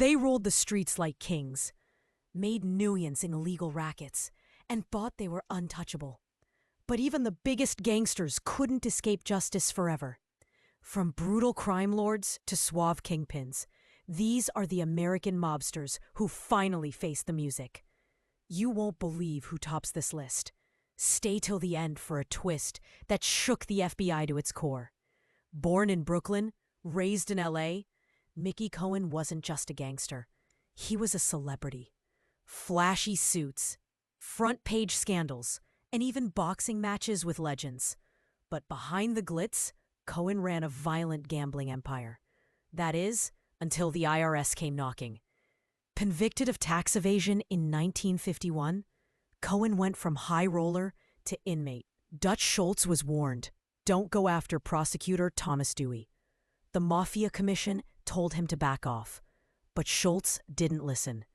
They ruled the streets like kings, made millions in illegal rackets, and thought they were untouchable. But even the biggest gangsters couldn't escape justice forever. From brutal crime lords to suave kingpins, these are the American mobsters who finally face the music. You won't believe who tops this list. Stay till the end for a twist that shook the FBI to its core. Born in Brooklyn, raised in LA, Mickey Cohen wasn't just a gangster. He was a celebrity. Flashy suits, front-page scandals, and even boxing matches with legends. But behind the glitz, Cohen ran a violent gambling empire. That is, until the IRS came knocking. Convicted of tax evasion in 1951, Cohen went from high roller to inmate. Dutch Schultz was warned, don't go after prosecutor Thomas Dewey. The Mafia Commission told him to back off, but Schultz didn't listen.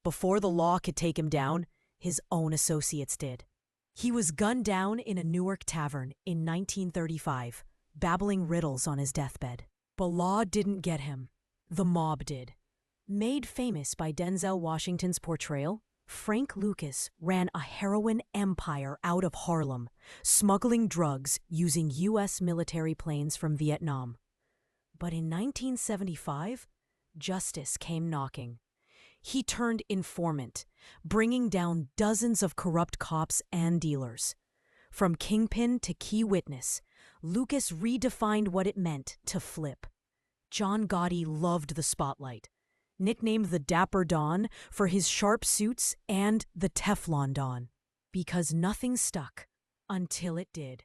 Before the law could take him down, his own associates did. He was gunned down in a Newark tavern in 1935, babbling riddles on his deathbed. But law didn't get him. The mob did. Made famous by Denzel Washington's portrayal, Frank Lucas ran a heroin empire out of Harlem, smuggling drugs using U.S. military planes from Vietnam. But in 1975, justice came knocking. He turned informant, bringing down dozens of corrupt cops and dealers. From kingpin to key witness, Lucas redefined what it meant to flip. John Gotti loved the spotlight, nicknamed the Dapper Don for his sharp suits and the Teflon Don, because nothing stuck until it did.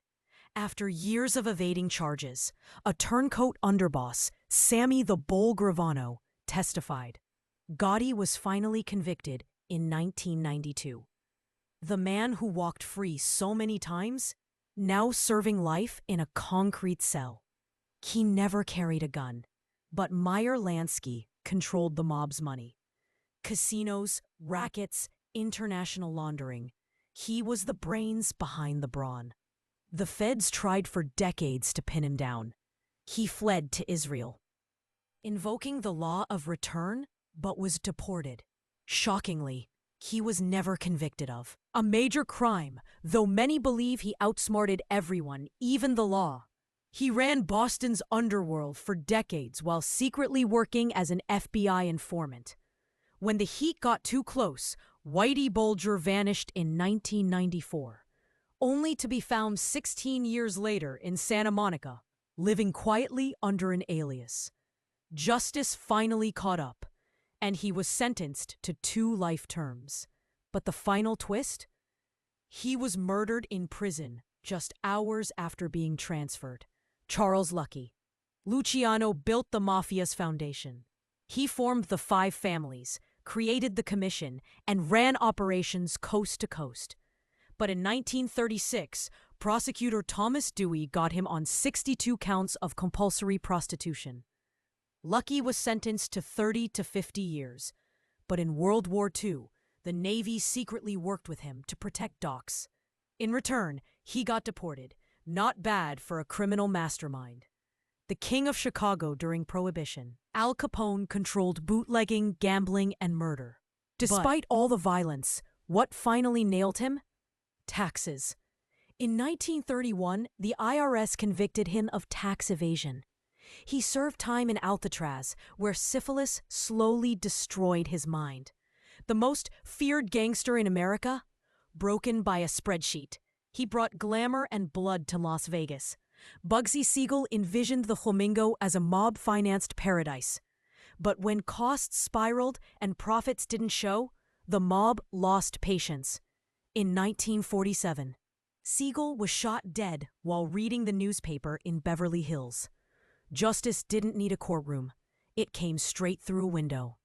After years of evading charges, a turncoat underboss, Sammy the Bull Gravano, testified. Gotti was finally convicted in 1992. The man who walked free so many times, now serving life in a concrete cell. He never carried a gun, but Meyer Lansky controlled the mob's money. Casinos, rackets, international laundering. He was the brains behind the brawn. The feds tried for decades to pin him down. He fled to Israel, invoking the law of return, but was deported. Shockingly, he was never convicted of a major crime, though many believe he outsmarted everyone, even the law. He ran Boston's underworld for decades while secretly working as an FBI informant. When the heat got too close, Whitey Bulger vanished in 1994, only to be found 16 years later in Santa Monica, living quietly under an alias. Justice finally caught up, and he was sentenced to 2 life terms. But the final twist? He was murdered in prison just hours after being transferred. Charles Lucky. Luciano built the Mafia's foundation. He formed the 5 families, created the commission, and ran operations coast to coast. But in 1936, prosecutor Thomas Dewey got him on 62 counts of compulsory prostitution. Lucky was sentenced to 30 to 50 years, but in World War II, the Navy secretly worked with him to protect docks. In return, he got deported. Not bad for a criminal mastermind. The king of Chicago during Prohibition, Al Capone controlled bootlegging, gambling, and murder. Despite all the violence, what finally nailed him? Taxes. In 1931, the IRS convicted him of tax evasion. He served time in Alcatraz, where syphilis slowly destroyed his mind. The most feared gangster in America? Broken by a spreadsheet. He brought glamour and blood to Las Vegas. Bugsy Siegel envisioned the Flamingo as a mob-financed paradise. But when costs spiraled and profits didn't show, the mob lost patience. In 1947, Siegel was shot dead while reading the newspaper in Beverly Hills. Justice didn't need a courtroom. It came straight through a window.